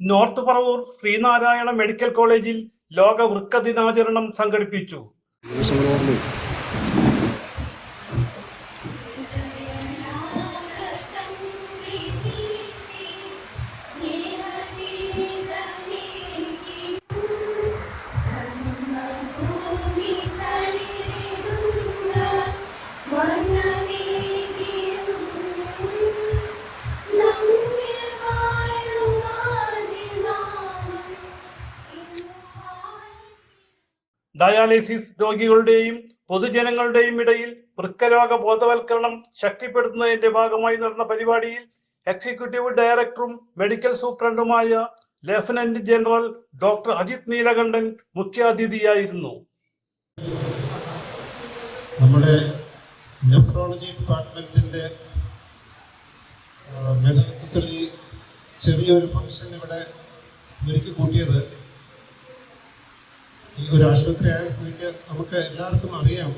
North Paravur Sreenarayana medical കോളേജിൽ ലോക വൃക്ക ദിനാചരണം സംഘടിപ്പിച്ചു. ഡയാലിസിസ് രോഗികളുടെയും പൊതുജനങ്ങളുടെയും ഇടയിൽ വൃക്കരോഗ ബോധവൽക്കരണം ശക്തിപ്പെടുത്തുന്നതിന്റെ ഭാഗമായി നടന്ന പരിപാടിയിൽ എക്സിക്യൂട്ടീവ് ഡയറക്ടറും മെഡിക്കൽ സൂപ്രണ്ടുമായ lieutenant general doctor Ajith Neelakantan മുഖ്യാതിഥിയായിരുന്നു. നമ്മുടെ നെഫ്രോളജി ഡിപ്പാർട്ട്മെന്റിന്റെ നേതൃത്വത്തിൽ ഈ ചെറിയൊരു ഫംഗ്ഷൻ ഇവിടെ ഒരുക്കി കൂട്ടിയത് ഈ ഒരു ആശുപത്രി ആയ സ്ഥിതിക്ക് നമുക്ക് എല്ലാവർക്കും അറിയാം,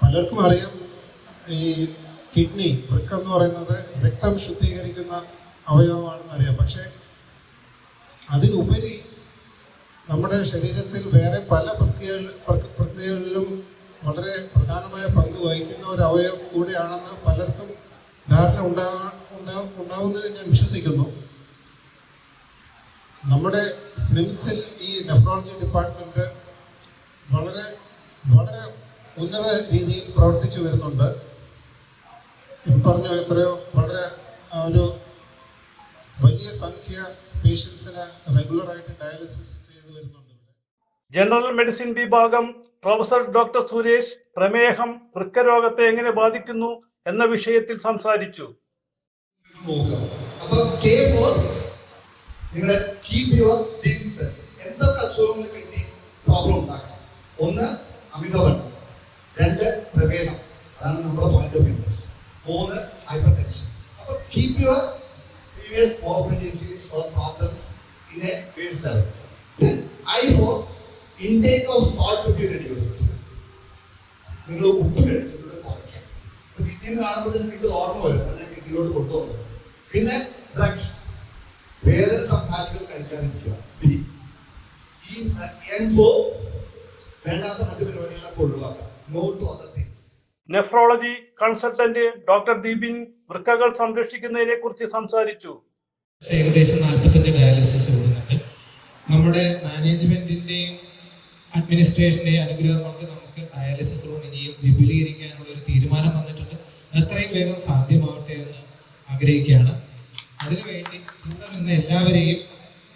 പലർക്കും അറിയാം ഈ കിഡ്നി വൃക്ക എന്ന് പറയുന്നത് രക്തം ശുദ്ധീകരിക്കുന്ന അവയവമാണെന്ന് അറിയാം. പക്ഷേ അതിനുപരി നമ്മുടെ ശരീരത്തിൽ വേറെ പല പ്രക്രിയകളിലും വളരെ പ്രധാനമായ പങ്ക് വഹിക്കുന്ന ഒരു അവയവം കൂടെയാണെന്ന് പലർക്കും ധാരണ ഉണ്ടാവുന്നതിന് ഞാൻ വിശ്വസിക്കുന്നു. നമ്മുടെ സ്നിംസിൽ ഈ നെഫ്രോളജി ഡിപ്പാർട്ട്മെന്റ് വളരെ വളരെ ഉന്നത രീതിയിൽ പ്രവർത്തിച്ചു വരുന്നുണ്ട്. പറഞ്ഞു എത്രയോ വളരെ ഒരു വലിയ സംഖ്യ പേഷ്യൻസിന് റെഗുലറായിട്ട് ഡയാലിസിസ് ചെയ്തു വരുന്നുണ്ട്. ജനറൽ മെഡിസിൻ വിഭാഗം പ്രൊഫസർ ഡോക്ടർ സുരേഷ് പ്രമേഹം വൃക്കരോഗത്തെ എങ്ങനെ ബാധിക്കുന്നു എന്ന വിഷയത്തിൽ സംസാരിച്ചു. നിങ്ങളുടെ കീപ് യുവർ ഡിസീസസ്, എന്തൊക്കെ അസുഖങ്ങൾ കിട്ടി പ്രോബ്ലം ഉണ്ടാക്കാം. ഒന്ന് അമിതവണ്ണം, രണ്ട് പ്രമേഹം, അതാണ് നമ്മുടെ പോയിന്റ് ഓഫ് ഇൻട്രസ്റ്റ്. മൂന്ന് ഹൈപ്പർ ടെൻഷൻ. അപ്പോൾ keep your previous comorbidities or problems in a base level. I for intake of salt to be reduced. നിങ്ങൾ ഉപ്പ് കഴിക്കുന്നത് കുറയ്ക്കാം. കിഡ്നിന്ന് കാണുമ്പോൾ തന്നെ നിങ്ങൾക്ക് ഓർമ്മ വരും, അതിനെ കിഡ്നിയിലോട്ട് കൊണ്ടുപോകുന്നത്. പിന്നെ ഡ്രഗ്സ്, വേദന സംഹാരികൾ കഴിക്കാതിരിക്കുക. ഈ വേണ്ടാത്ത മറ്റു പരിപാടികളൊക്കെ ഒഴിവാക്കാം. No to other things. Nephrology consultant doctor Deepin വൃക്കകൾ സംരക്ഷിക്കുന്നതിനെ കുറിച്ച് സംസാരിച്ചു. ഏകദേശം 45 ഡയാലിസിസ് കൂടുന്നുണ്ട്. നമ്മുടെ മാനേജ്മെന്റിന്റെയും അഡ്മിനിസ്ട്രേഷന്റെയും അനുഗ്രഹം കൊണ്ട് നമുക്ക് ഡയാലിസിസ് റൂം ഇനിയും വിപുലീകരിക്കാനുള്ള ഒരു തീരുമാനം വന്നിട്ടുണ്ട്. എത്രയും വേഗം സാധ്യമാവട്ടെ എന്ന് ആഗ്രഹിക്കുകയാണ്. അതിനുവേണ്ടി കൂടെ നിന്ന് എല്ലാവരെയും,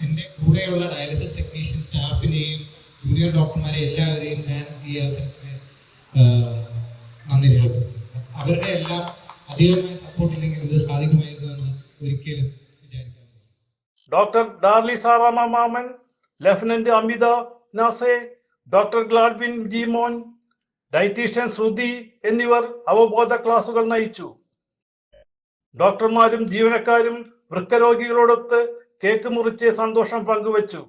എൻ്റെ കൂടെയുള്ള ഡയാലിസിസ് ടെക്നീഷ്യൻ സ്റ്റാഫിനെയും ജൂനിയർ ഡോക്ടർമാരെ എല്ലാവരെയും ഞാൻ ഈ അവസരത്തിൽ നന്ദി രേഖപ്പെടുത്തുന്നു. അവരുടെ എല്ലാം അധികമായ സപ്പോർട്ട് ഇല്ലെങ്കിൽ ഇത് സാധിക്കുമായിരുന്നു എന്ന് ഒരിക്കലും വിചാരിക്കാവുന്നതാണ്. ഡോക്ടർ ഡാർലി സാറാമ മാമൻ, ലഫ്റ്റനന്റ് അമിത നാസെ, ഡോക്ടർ ഗ്ലാഡ്വിൻ ജിമോൻ, ഡയറ്റീഷ്യൻ ശ്രുതി എന്നിവർ അവബോധ ക്ലാസുകൾ നയിച്ചു. ഡോക്ടർമാരും ജീവനക്കാരും വൃക്കരോഗികളോടൊത്ത് കേക്ക് മുറിച്ച് സന്തോഷം പങ്കുവച്ചു.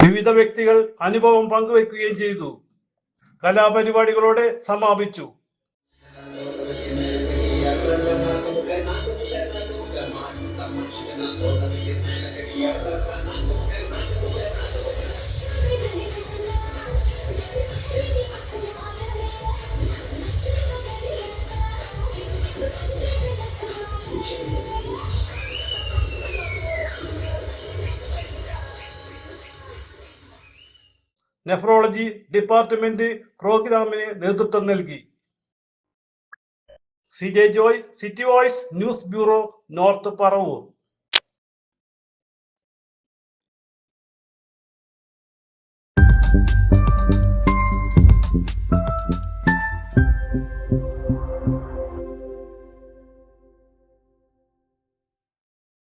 വിവിധ വ്യക്തികൾ അനുഭവം പങ്കുവയ്ക്കുകയും ചെയ്തു. കലാപരിപാടികളോടെ സമാപിച്ചു. നെഫ്രോളജി ഡിപ്പാർട്ട്മെന്റ് പ്രോഗ്രാമിന് നേതൃത്വം നൽകി. CJ Joy, city voice news bureau, north Paravur.